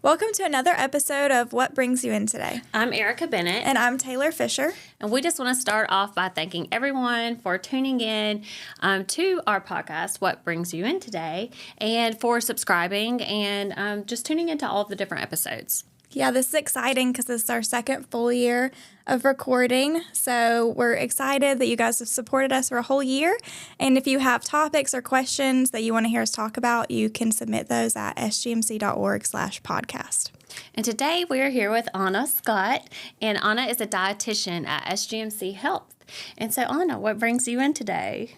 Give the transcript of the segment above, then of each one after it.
Welcome to another episode of What Brings You In Today. I'm Erica Bennett. And I'm Taylor Fisher. And we just want to start off by thanking everyone for tuning in to our podcast, What Brings You In Today, and for subscribing and just tuning into all of the different episodes. Yeah, this is exciting because this is our second full year of recording. So we're excited that you guys have supported us for a whole year. And if you have topics or questions that you want to hear us talk about, you can submit those at sgmc.org/podcast. And today we are here with Anna Scott, and Anna is a dietitian at SGMC Health. And so, Anna, what brings you in today?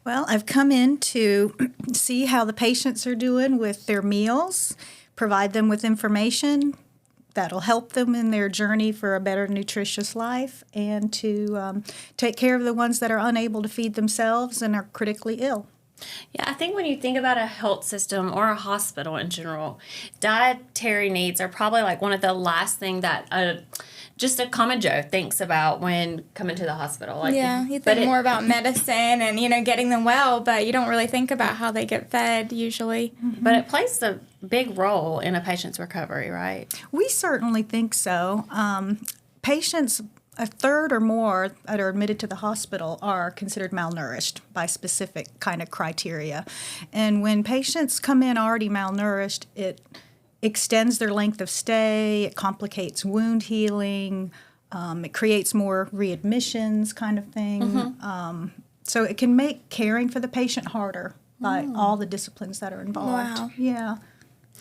Well, I've come in to see how the patients are doing with their meals, provide them with information that'll help them in their journey for a better nutritious life, and to take care of the ones that are unable to feed themselves and are critically ill. Yeah, I think when you think about a health system or a hospital in general, dietary needs are probably like one of the last thing that just a common Joe thinks about when coming to the hospital. Like, yeah, you think more about medicine and, getting them well, but you don't really think about how they get fed usually. Mm-hmm. But it plays a big role in a patient's recovery, right? We certainly think so. Patients, a third or more that are admitted to the hospital are considered malnourished by specific kind of criteria. And when patients come in already malnourished, it extends their length of stay, it complicates wound healing, it creates more readmissions kind of thing. Mm-hmm. So it can make caring for the patient harder by all the disciplines that are involved. Wow. Yeah.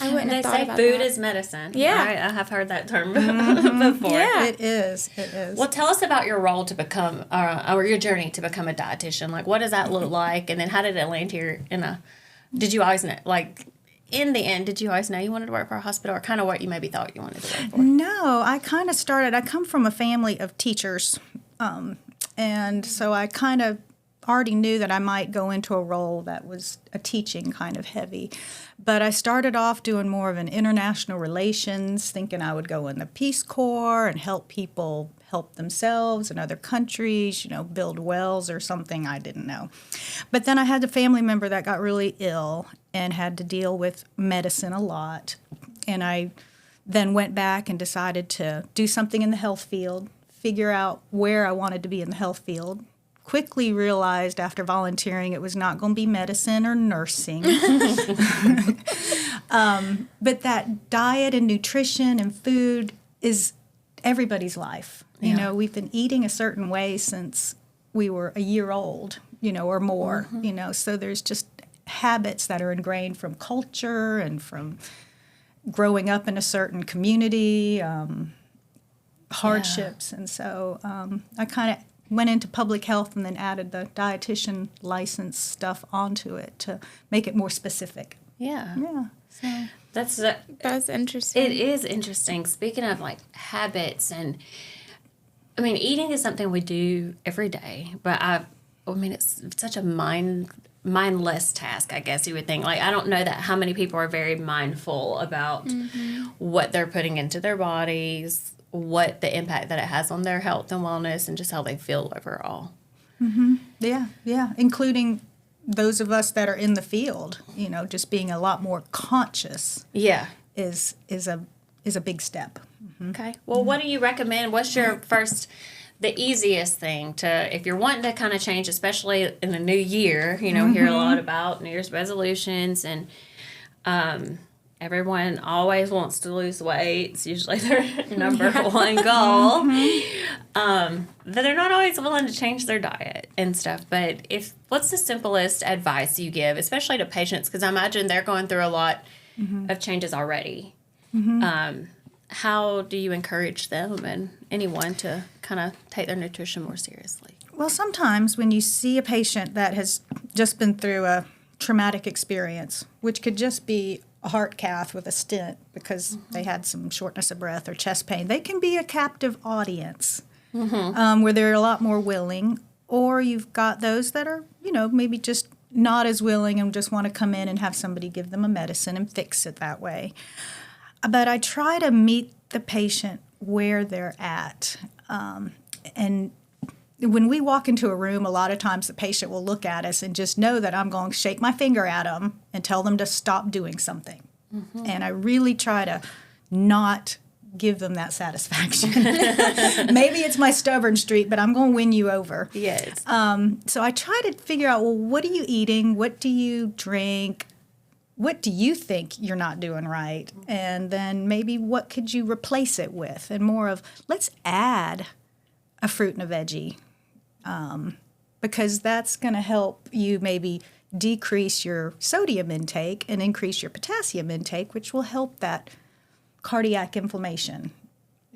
I wouldn't have thought They say about food that. is medicine. Yeah. Right? I have heard that term before. Yeah. It is. Well, tell us about your role to become, or your journey to become a dietitian. Like, what does that look like? And then how did it land here did you always know, like, in the end, did you always know you wanted to work for a hospital, or kind of what you maybe thought you wanted to work for? No, I kind of I come from a family of teachers, and so I kind of already knew that I might go into a role that was a teaching kind of heavy. But I started off doing more of an international relations, thinking I would go in the Peace Corps and help people help themselves in other countries, build wells or something, I didn't know. But then I had a family member that got really ill and had to deal with medicine a lot. And I then went back and decided to do something in the health field, figure out where I wanted to be in the health field. Quickly realized after volunteering it was not going to be medicine or nursing. But that diet and nutrition and food is everybody's life. Yeah. We've been eating a certain way since we were a year old, or more, so there's just habits that are ingrained from culture and from growing up in a certain community, hardships. And so I kind of went into public health and then added the dietitian license stuff onto it to make it more specific. Yeah. Yeah. So That's interesting. It is interesting. Speaking of like habits, and I mean, eating is something we do every day, but it's such a mindless task, I guess you would think. Like, I don't know that how many people are very mindful about what they're putting into their bodies, what the impact that it has on their health and wellness, and just how they feel overall. Mm-hmm. Yeah, including those of us that are in the field, just being a lot more conscious. Yeah, is a big step. Mm-hmm. Okay. Well, what do you recommend? What's your the easiest thing if you're wanting to kind of change, especially in the new year? We hear a lot about New Year's resolutions, and everyone always wants to lose weight. It's usually their number one goal. But they're not always willing to change their diet and stuff. But what's the simplest advice you give, especially to patients? Because I imagine they're going through a lot of changes already. How do you encourage them and anyone to kind of take their nutrition more seriously? Well, sometimes when you see a patient that has just been through a traumatic experience, which could just be a heart cath with a stent because they had some shortness of breath or chest pain, they can be a captive audience where they're a lot more willing. Or you've got those that are, maybe just not as willing and just want to come in and have somebody give them a medicine and fix it that way. But I try to meet the patient where they're at. And when we walk into a room, a lot of times the patient will look at us and just know that I'm going to shake my finger at them and tell them to stop doing something. And I really try to not give them that satisfaction. Maybe it's my stubborn streak, but I'm going to win you over. Yes. So I try to figure out, well, what are you eating? What do you drink? What do you think you're not doing right? And then maybe what could you replace it with? And more of, let's add a fruit and a veggie, because that's going to help you maybe decrease your sodium intake and increase your potassium intake, which will help that cardiac inflammation.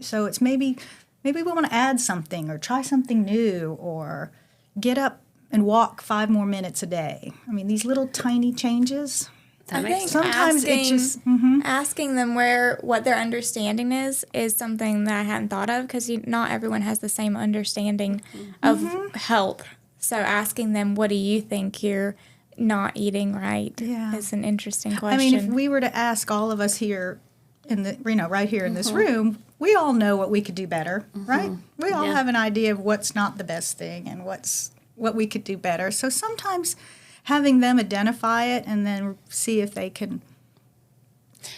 So it's maybe we want to add something or try something new or get up and walk 5 more minutes a day. I mean, these little tiny changes. That makes sense. Sometimes asking, it just asking them what their understanding is something that I hadn't thought of, because not everyone has the same understanding of health. So asking them, what do you think you're not eating right, is an interesting question. I mean, if we were to ask all of us here in the right here in this room, we all know what we could do better, right? We all have an idea of what's not the best thing and what we could do better. So sometimes having them identify it and then see if they can,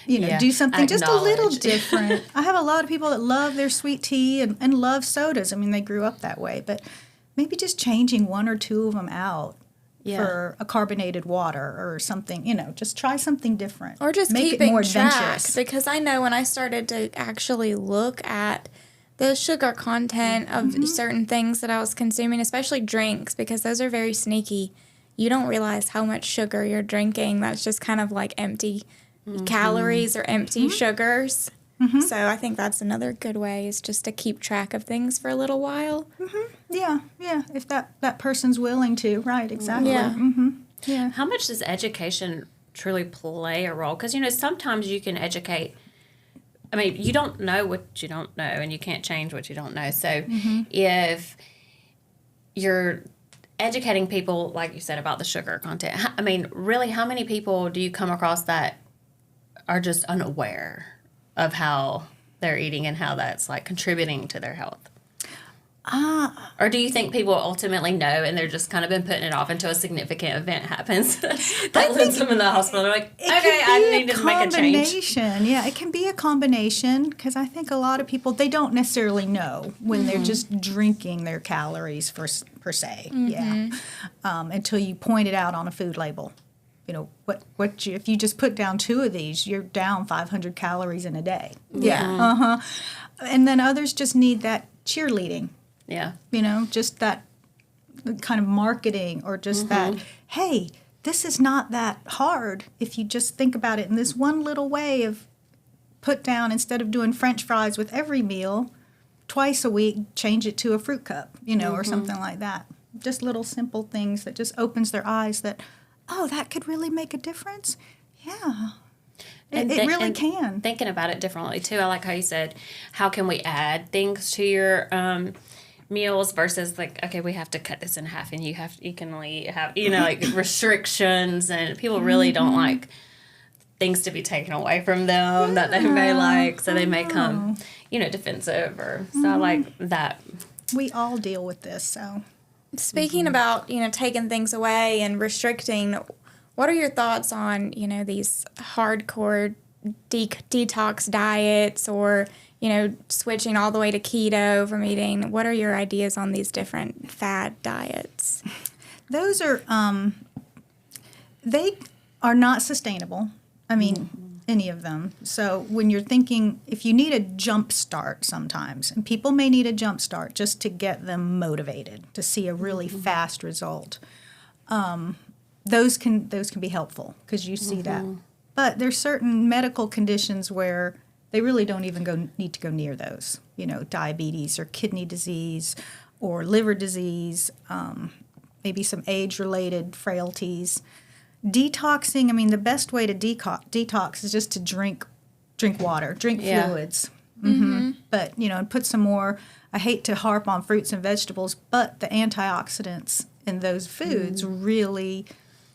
do something just a little different. I have a lot of people that love their sweet tea and love sodas. I mean, they grew up that way, but maybe just changing 1 or 2 of them out for a carbonated water or something, just try something different. Or just make keeping it more track, adventurous. because I know when I started to actually look at the sugar content of certain things that I was consuming, especially drinks, because those are very sneaky. You don't realize how much sugar you're drinking. That's just kind of like empty calories or empty sugars. So I think that's another good way, is just to keep track of things for a little while. Yeah, if that person's willing to. Right, exactly. Yeah. How much does education truly play a role? Because, sometimes you can educate. I mean, you don't know what you don't know, and you can't change what you don't know. So if you're educating people, like you said, about the sugar content, I mean, really, how many people do you come across that are just unaware of how they're eating and how that's like contributing to their health? Or do you think people ultimately know and they're just kind of been putting it off until a significant event happens that leads them in the hospital? They're like, okay, I need to make a change. Yeah, it can be a combination, because I think a lot of people, they don't necessarily know when they're just drinking their calories per se. Until you point it out on a food label. If you just put down 2 of these, you're down 500 calories in a day. And then others just need that cheerleading. Just that kind of marketing, or just that, hey, this is not that hard if you just think about it in this one little way of put down, instead of doing French fries with every meal, twice a week, change it to a fruit cup, or something like that. Just little simple things that just opens their eyes that, oh, that could really make a difference? Yeah. It really can. Thinking about it differently, too. I like how you said, how can we add things to your meals versus like, okay, we have to cut this in half and you can only have, like restrictions, and people really don't like things to be taken away from them that they may like, so they may come, defensive, or so I like that. We all deal with this, so. Speaking about, taking things away and restricting, what are your thoughts on, these hardcore detox diets, or, switching all the way to keto from eating? What are your ideas on these different fad diets? Those are, they are not sustainable. I mean, any of them. So when you're thinking, if you need a jump start sometimes, and people may need a jump start just to get them motivated to see a really fast result, those can be helpful, because you see that. But there's certain medical conditions where they really don't even need to go near those. Diabetes or kidney disease or liver disease, maybe some age-related frailties. Detoxing, I mean, the best way to detox is just to drink water, drink fluids. But, and put some more, I hate to harp on fruits and vegetables, but the antioxidants in those foods really,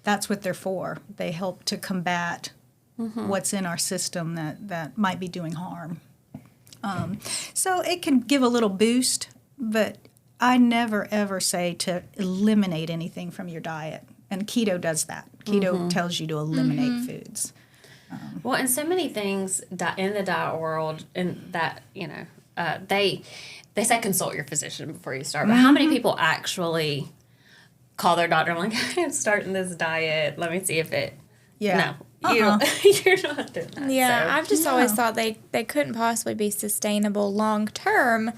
that's what they're for. They help to combat what's in our system that might be doing harm. So it can give a little boost, but I never, ever say to eliminate anything from your diet. And keto does that. Keto tells you to eliminate foods. Well, and so many things in the diet world, and that, they say consult your physician before you start. But how many people actually call their doctor and like, I'm starting this diet. Let me see if it. Yeah. No, you're not doing that. Yeah, so. I've just always thought they couldn't possibly be sustainable long term.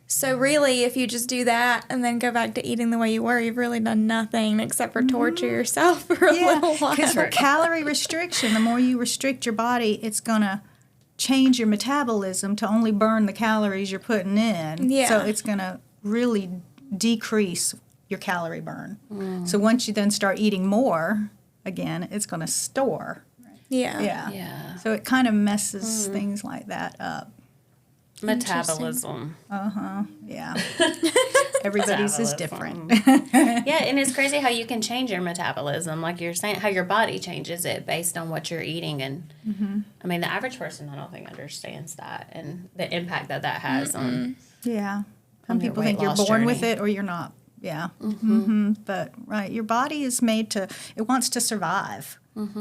So really, if you just do that and then go back to eating the way you were, you've really done nothing except for torture yourself for a little while. Because for calorie restriction, the more you restrict your body, it's going to change your metabolism to only burn the calories you're putting in. Yeah. So it's going to really decrease your calorie burn. So once you then start eating more, again, it's going to store. Yeah. Yeah. So it kind of messes things like that up. Metabolism. Yeah. Everybody's is different. Yeah, and it's crazy how you can change your metabolism, like you're saying, how your body changes it based on what you're eating. And I mean, the average person, I don't think, understands that and the impact that has on. Yeah. Some on your people weight think you're loss born with journey. it or you're not. Yeah. But, right, your body is made to, it wants to survive.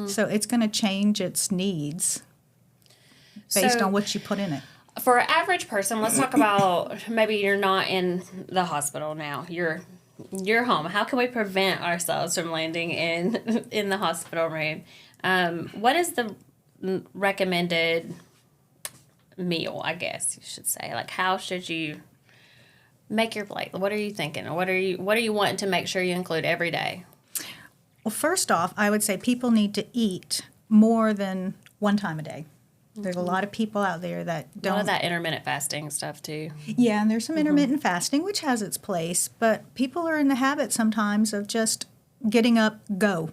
So it's going to change its needs based So- on what you put in it. For an average person, let's talk about maybe you're not in the hospital now. You're home. How can we prevent ourselves from landing in the hospital room? What is the recommended meal, I guess you should say? Like, how should you make your plate? What are you thinking? Or what are you wanting to make sure you include every day? Well, first off, I would say people need to eat more than one time a day. There's a lot of people out there that A lot of don't. that intermittent fasting stuff, too. Yeah, and there's some intermittent fasting, which has its place, but people are in the habit sometimes of just getting up,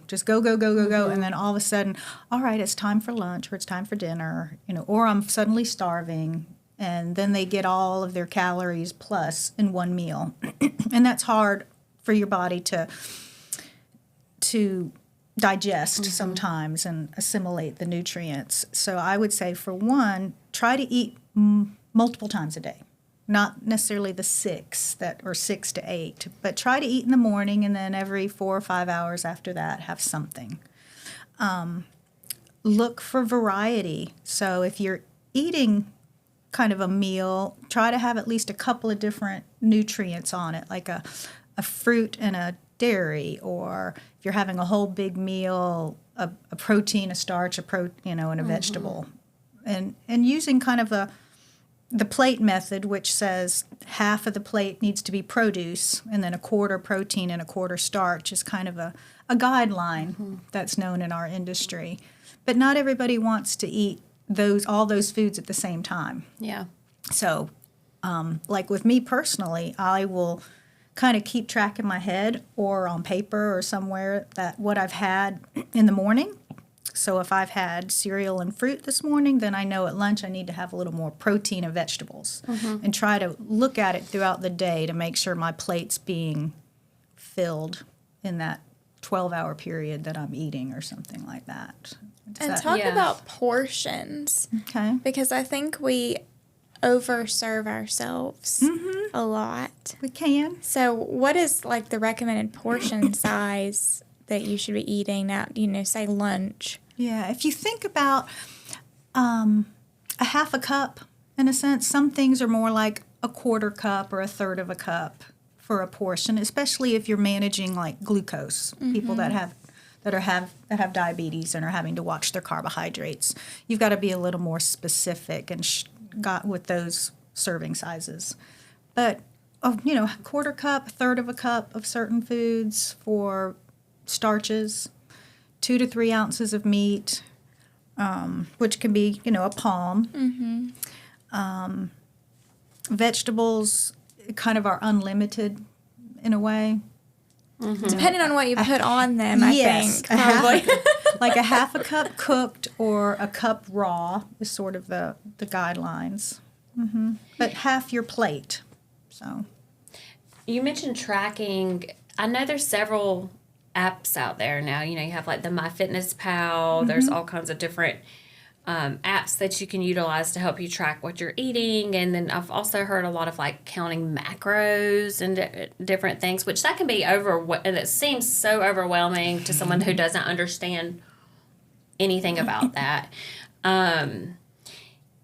just go, and then all of a sudden, all right, it's time for lunch or it's time for dinner, or I'm suddenly starving, and then they get all of their calories plus in one meal, and that's hard for your body to digest sometimes and assimilate the nutrients. So I would say, for one, try to eat multiple times a day. Not necessarily the 6 to 8, but try to eat in the morning and then every 4 or 5 hours after that have something. Look for variety. So if you're eating kind of a meal, try to have at least a couple of different nutrients on it, like a fruit and a dairy, or if you're having a whole big meal, a protein, a starch, and a vegetable, and using kind of the plate method, which says half of the plate needs to be produce, and then a quarter protein and a quarter starch is kind of a guideline that's known in our industry. But not everybody wants to eat all those foods at the same time. Yeah. So, like with me personally, I will kind of keep track in my head or on paper or somewhere that what I've had in the morning. So if I've had cereal and fruit this morning, then I know at lunch I need to have a little more protein and vegetables, and try to look at it throughout the day to make sure my plate's being filled in that 12-hour period that I'm eating or something like that. And talk about portions, Okay. because I think we overserve ourselves a lot. We can. So what is like the recommended portion size that you should be eating at, say lunch? Yeah, if you think about a half a cup, in a sense, some things are more like a quarter cup or a third of a cup for a portion, especially if you're managing like glucose. People that have diabetes and are having to watch their carbohydrates. You've got to be a little more specific and got with those serving sizes. But a quarter cup, a third of a cup of certain foods for starches, 2 to 3 ounces of meat, which can be, a palm. Vegetables kind of are unlimited in a way. Depending on what you put on them, I Yes, think, probably. Like a half a cup cooked or a cup raw is sort of the guidelines. But half your plate. So You mentioned tracking. I know there's several apps out there now. You have like the MyFitnessPal. There's all kinds of different apps that you can utilize to help you track what you're eating. And then I've also heard a lot of like counting macros and different things, which that can be that seems so overwhelming to someone who doesn't understand anything about that.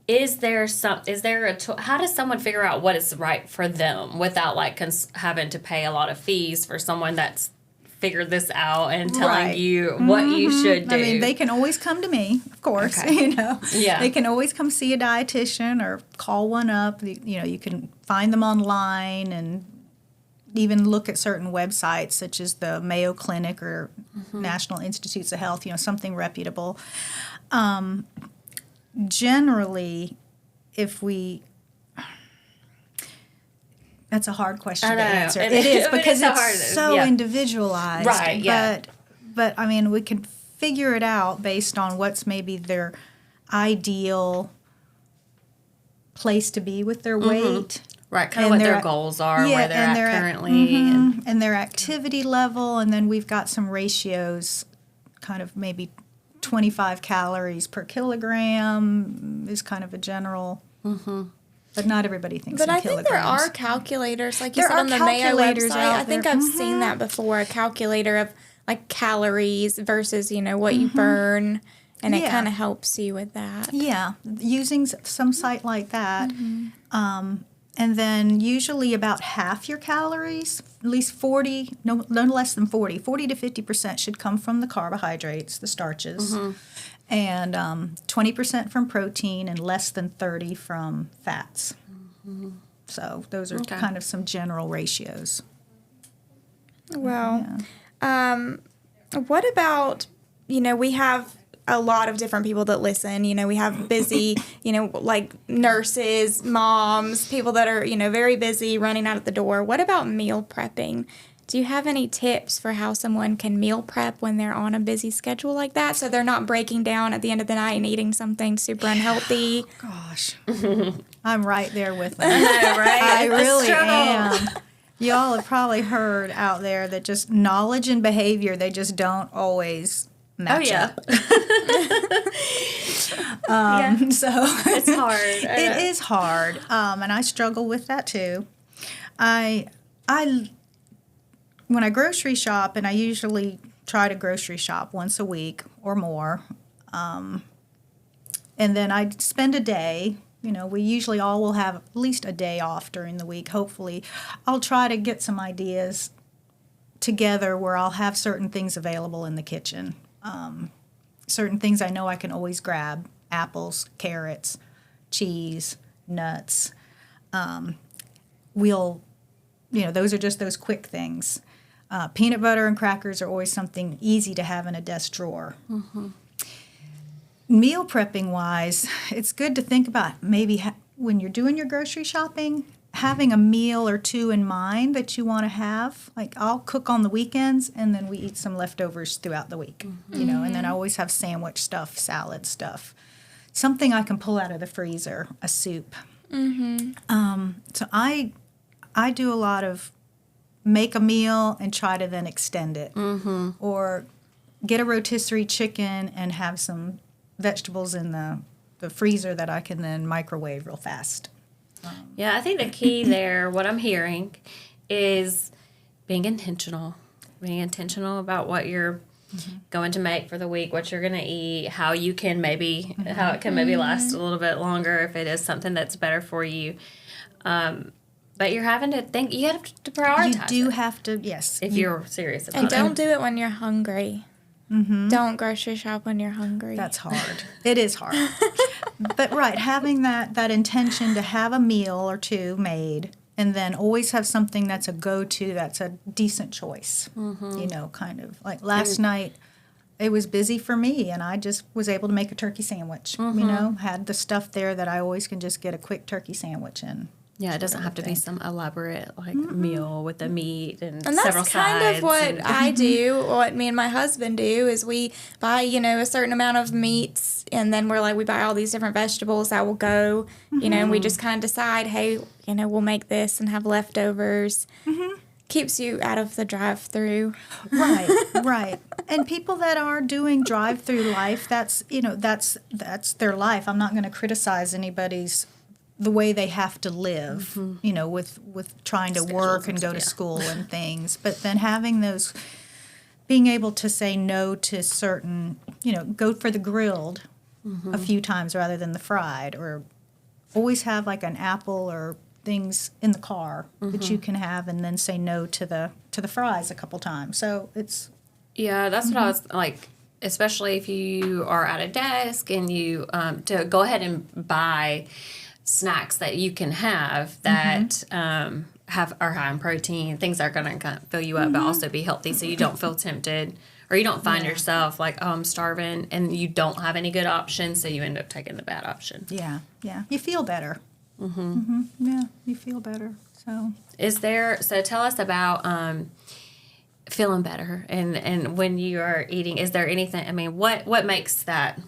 Is there how does someone figure out what is right for them without like having to pay a lot of fees for someone that's figured this out and telling you what you should do? I mean, they can always come to me, of course, Okay. Yeah. They can always come see a dietitian or call one up. You can find them online and even look at certain websites such as the Mayo Clinic or National Institutes of Health, something reputable. Generally, that's a hard question to answer. It is because it's so individualized. Right, yeah. But I mean, we can figure it out based on what's maybe their ideal place to be with their weight. Right, kind of what their goals are, where they're at currently. And their activity level. And then we've got some ratios, kind of maybe 25 calories per kilogram is kind of a general, but not everybody thinks in kilograms. But I think there are calculators, like you said on the Mayo website. I think I've seen that before, a calculator of like calories versus, what you burn, and it kind of helps you with that. Yeah, using some site like that. And then usually about half your calories, at least 40, no less than 40 to 50% should come from the carbohydrates, the starches, and 20% from protein and less than 30 from fats. So those are kind of some general ratios. Well, what about, we have a lot of different people that listen. We have busy, like nurses, moms, people that are, very busy running out of the door. What about meal prepping? Do you have any tips for how someone can meal prep when they're on a busy schedule like that, so they're not breaking down at the end of the night and eating something super unhealthy? Gosh, I'm right there with them. Right? I really am. Y'all have probably heard out there that just knowledge and behavior, they just don't always match up. So it's hard. It is hard, and I struggle with that too. When I grocery shop, and I usually try to grocery shop once a week or more, and then I spend a day. We usually all will have at least a day off during the week. Hopefully, I'll try to get some ideas together where I'll have certain things available in the kitchen. Certain things I know I can always grab: apples, carrots, cheese, nuts. Those are just those quick things. Peanut butter and crackers are always something easy to have in a desk drawer. Meal prepping wise, it's good to think about maybe when you're doing your grocery shopping, having a meal or two in mind that you want to have. Like, I'll cook on the weekends, and then we eat some leftovers throughout the week, and then I always have sandwich stuff, salad stuff, something I can pull out of the freezer, a soup. So I do a lot of make a meal and try to then extend it, or get a rotisserie chicken and have some vegetables in the freezer that I can then microwave real fast. Yeah, I think the key there, what I'm hearing, is being intentional. Being intentional about what you're going to make for the week, what you're going to eat, how it can maybe last a little bit longer if it is something that's better for you. But you're having to think, you have to prioritize. You do have to, yes. If you're serious about it. And don't do it when you're hungry. Don't grocery shop when you're hungry. That's hard. It is hard. But having that intention to have a meal or two made, and then always have something that's a go-to, that's a decent choice. Kind of like last night, it was busy for me, and I just was able to make a turkey sandwich. Had the stuff there that I always can just get a quick turkey sandwich in. Yeah, it doesn't have to be some elaborate meal with the meat and that's several sides. kind of what I do. What me and my husband do is we buy, a certain amount of meats, and then we buy all these different vegetables that will go, and we just kind of decide, hey, we'll make this and have leftovers. Keeps you out of the drive-through. Right. And people that are doing drive-through life, that's their life. I'm not going to criticize anybody's the way they have to live, with trying to work and go to school and things. But then having those being able to say no to certain, go for the grilled a few times rather than the fried, or always have like an apple or things in the car that you can have, and then say no to the fries a couple times. So it's that's what I was like, especially if you are at a desk and you to go ahead and buy snacks that you can have that are high in protein, things that are going to fill you up but also be healthy, so you don't feel tempted or you don't find yourself like, oh, I'm starving, and you don't have any good options, so you end up taking the bad option. Yeah, you feel better. Yeah, you feel better. So tell us about feeling better, and when you are eating, is there anything, I mean, what makes that,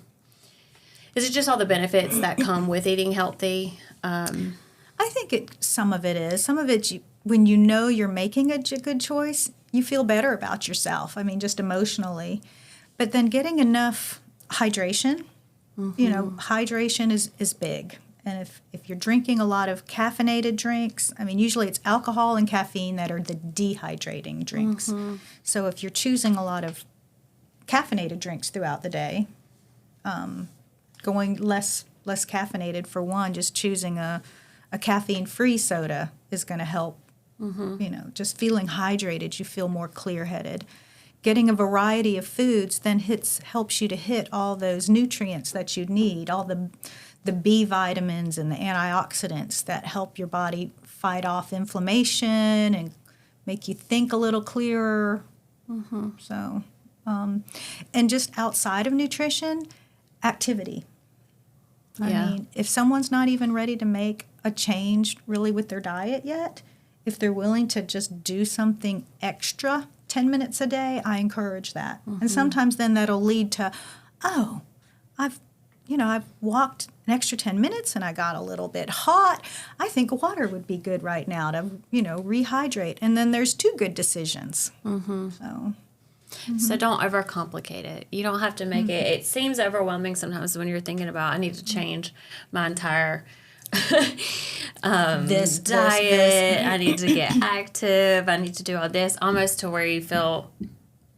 is it just all the benefits that come with eating healthy? I think some of it is. Some of it, when you know you're making a good choice, you feel better about yourself. I mean, just emotionally. But then getting enough hydration, hydration is big. And if you're drinking a lot of caffeinated drinks, I mean, usually it's alcohol and caffeine that are the dehydrating drinks. So if you're choosing a lot of caffeinated drinks throughout the day, going less caffeinated for one, just choosing a caffeine-free soda is going to help. Just feeling hydrated, you feel more clear-headed. Getting a variety of foods then helps you to hit all those nutrients that you need, all the B vitamins and the antioxidants that help your body fight off inflammation and make you think a little clearer. So, and just outside of nutrition, activity. I mean, if someone's not even ready to make a change really with their diet yet, if they're willing to just do something extra 10 minutes a day, I encourage that. And sometimes then that'll lead to, oh, I've walked an extra 10 minutes and I got a little bit hot. I think water would be good right now to, rehydrate. And then there's two good decisions. So don't overcomplicate it. You don't have to make it. It seems overwhelming sometimes when you're thinking about, I need to change my entire diet. I need to get active. I need to do all this, almost to where you feel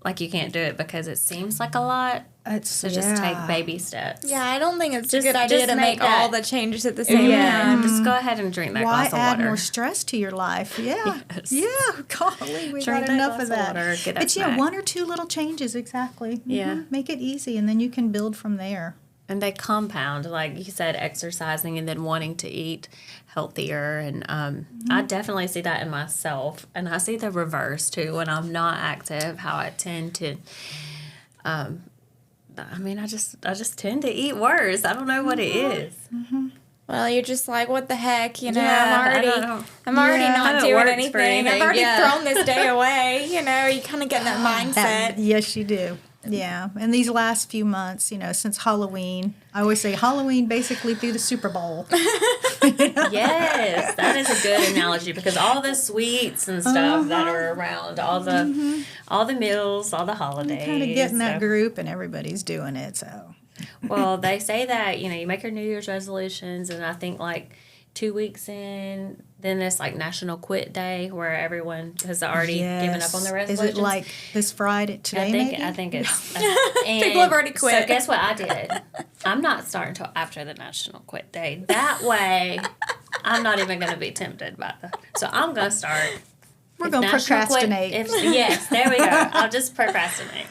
like you can't do it because it seems like a lot. Just take baby steps. Yeah, I don't think it's a good idea to make all the changes at the same time. Just go ahead and drink that glass of water. Why add more stress to your life? Yeah. Yes. Yeah. Golly, we got enough of that. But one or two little changes, exactly. Yeah. Make it easy, and then you can build from there. And they compound, like you said, exercising and then wanting to eat healthier. And I definitely see that in myself. And I see the reverse, too, when I'm not active, how I tend to... I just tend to eat worse. I don't know what it is. Well, you're just like, what the heck, I'm already not doing anything. I've already thrown this day away. You kind of get in that mindset. Yes, you do. Yeah, and these last few months, since Halloween, I always say Halloween basically through the Super Bowl. Yes, that is a good analogy because all the sweets and stuff that are around, all the meals, all the holidays. Kind of get in that group and everybody's doing it. So, well, they say that you make your New Year's resolutions, and I think like 2 weeks in, then it's like National Quit Day where everyone has already given up on the resolutions. Is it like this Friday today? I think it's people have already quit. So guess what I did? I'm not starting until after the National Quit Day. That way, I'm not even going to be tempted by that. So I'm going to start. We're going to procrastinate. Yes, there we go. I'll just procrastinate.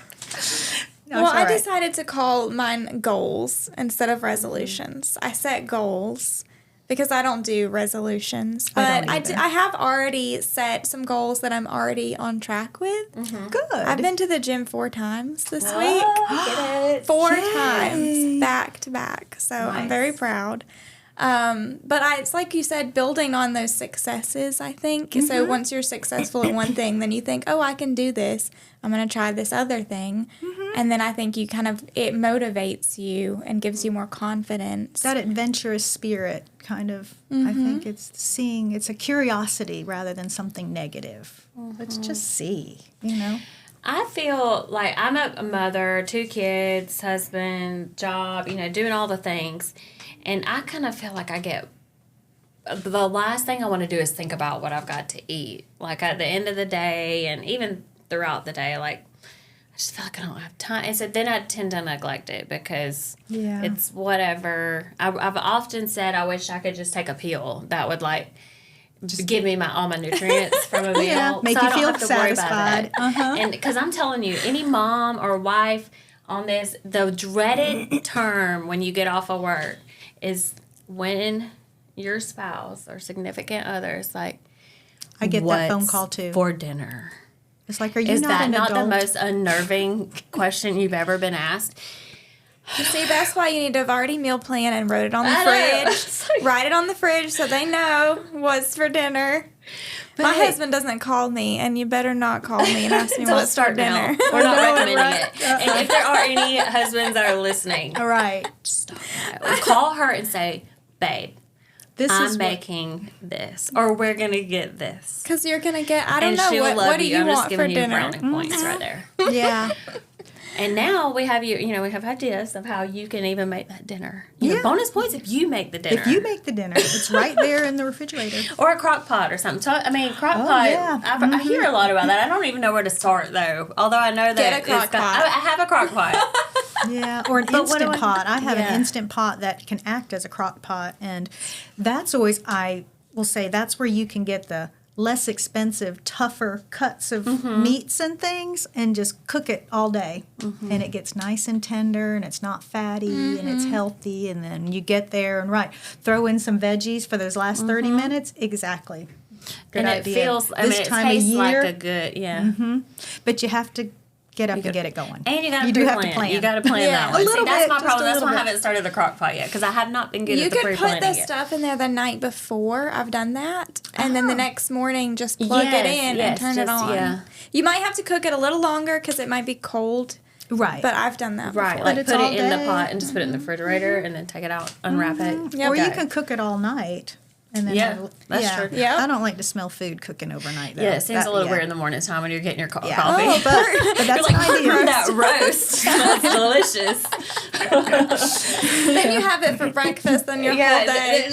Well, I decided to call mine goals instead of resolutions. I set goals. Because I don't do resolutions. But I have already set some goals that I'm already on track with. Good. I've been to the gym 4 times this week. Get it. 4 times back to back. So I'm very proud. But it's like you said, building on those successes, I think. So once you're successful at one thing, then you think, oh, I can do this. I'm going to try this other thing. And then I think it motivates you and gives you more confidence. That adventurous spirit kind of, I think it's a curiosity rather than something negative. Let's just see, I feel like I'm a mother, 2 kids, husband, job, doing all the things. And I kind of feel like the last thing I want to do is think about what I've got to eat. Like at the end of the day and even throughout the day, like just feel like I don't have time. And so then I tend to neglect it because Yeah. it's whatever. I've often said I wish I could just take a pill that would like just give me all my nutrients from a meal. Make so you I don't feel have to worry satisfied. about it. And because I'm telling you, any mom or wife on this, the dreaded term when you get off of work is when your spouse or significant other is like, I get that phone call too. For dinner. It's like, are you Is not that an not adult? the most unnerving question you've ever been asked? See, that's why you need to have already meal plan and wrote it on the I know. fridge. Write it on the fridge so they know what's for dinner. My husband doesn't call me, and you better not call me and ask me Don't what's for start now. dinner. We're not No, recommending right. it. And if there are any husbands that are listening, All right. stop that. Or call her and say, babe, I'm making this, or we're going to get this. Because you're going to get, I don't And know, she will love what do you I'm just want for giving you dinner? brownie points right there. Yeah. And now we have we have ideas of how you can even make that dinner. You Yeah. know, bonus points if you make the dinner. If you make the dinner, it's right there in the refrigerator. Or a crock pot or something. So, I mean, crock Oh, pot, yeah. I hear a lot about that. I don't even know where to start, though. Although I know that Get a crock pot. I have a crock pot. Yeah, or an But what do instant pot. I have Yeah. an instant pot that can act as a crock pot, and that's always, I will say, that's where you can get the less expensive, tougher cuts of meats and things, and just cook it all day. And it gets nice and tender, and it's not fatty, and it's healthy, and then you get there and throw in some veggies for those last 30 minutes. Exactly. Good And idea. it feels, This it time of tastes like year, a good, yeah. but you have to get up and get it going. And you got to do have plan. to plan. You got to plan Yeah. that one. A little See, that's bit, my just problem. a That's little why I bit. haven't started the crock pot yet, because I have not been good You at the could put pre-planning the yet. stuff in there the night before. I've done that. And then the next morning, just plug it in and turn it on. Yeah. You might have to cook it a little longer because it might be cold. Right. But I've done that Right, before. like it's put all it in the day. pot and just put it in the refrigerator and then take it out, unwrap it. Yeah, or you go. can cook it all night. And then Yeah, that's true. Yep. I don't like to smell food cooking overnight, though. Yeah, it seems a little yeah. weird in the morning time when you're getting your Yeah. coffee. Oh, but that's You're like, an idea. that roast smells delicious. Then you have it for breakfast on your whole day.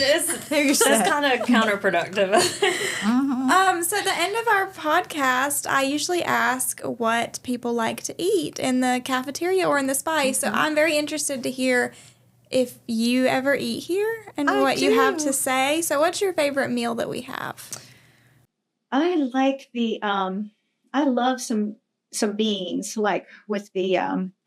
There you That's said. kind of counterproductive. So the end of our podcast, I usually ask what people like to eat in the cafeteria or in the spice. So I'm very interested to hear if you ever eat here and I what you have do. to say. So what's your favorite meal that we have? I like I love some beans, like with the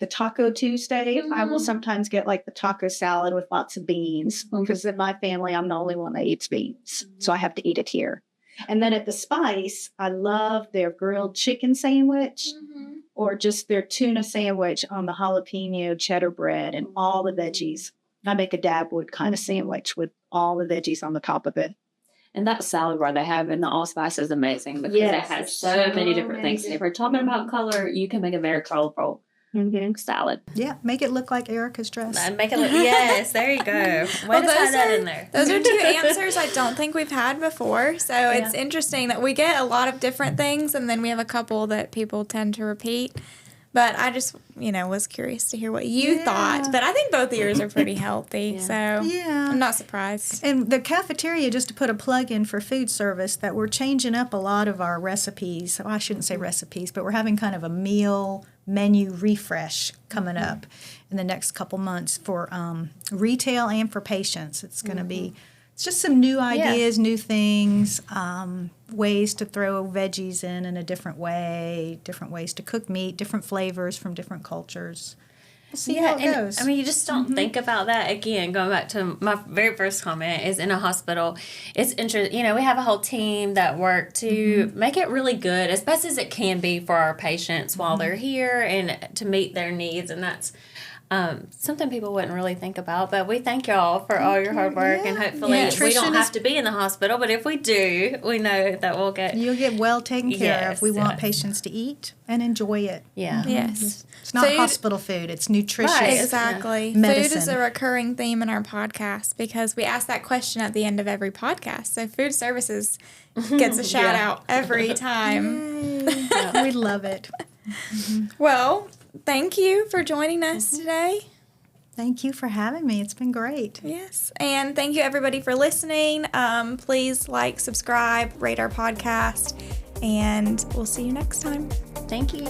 Taco Tuesday. I will sometimes get like the taco salad with lots of beans because in my family I'm the only one that eats beans, so I have to eat it here. And then at the Spice, I love their grilled chicken sandwich or just their tuna sandwich on the jalapeno cheddar bread and all the veggies. I make a dabwood kind of sandwich with all the veggies on the top of it. And that salad bar they have in the allspice is amazing because Yes, it has it's so many different things. amazing. If we're talking about color, you can make a very colorful salad. Yeah, make it look like Erica's dress. And make it look, yes, there you go. Way Well, to tie that in there. Those are two answers I don't think we've had before. So it's interesting that we get a lot of different things, and then we have a couple that people tend to repeat. But I just, was curious to hear what you thought. But I think both of yours are pretty healthy, so Yeah. I'm not surprised. And the cafeteria, just to put a plug in for food service, that we're changing up a lot of our recipes. Well, I shouldn't say recipes, but we're having kind of a meal menu refresh coming up in the next couple months for retail and for patients. It's going to be, it's just some new ideas, new things, ways to throw veggies in a different way, different ways to cook meat, different flavors from different cultures. We'll see how it and, goes. I mean, you just don't think about that. Again, going back to my very first comment is in a hospital, it's interesting. We have a whole team that work to make it really good, as best as it can be for our patients while they're here and to meet their needs. And that's something people wouldn't really think about. But we thank y'all for all your hard work. And hopefully we Nutrition don't is- have to be in the hospital. But if we do, we know that we'll get... You'll get well taken care of. We want yes. patients to eat and enjoy it. Yeah. Yes. It's not Food- hospital food. It's nutritious. Right, Exactly. Medicine. Food is a recurring theme in our podcast because we ask that question at the end of every podcast. So food services gets a shout out every time. We love it. Well, thank you for joining us today. Thank you for having me. It's been great. Yes. And thank you everybody for listening. Please like, subscribe, rate our podcast, and we'll see you next time. Thank you.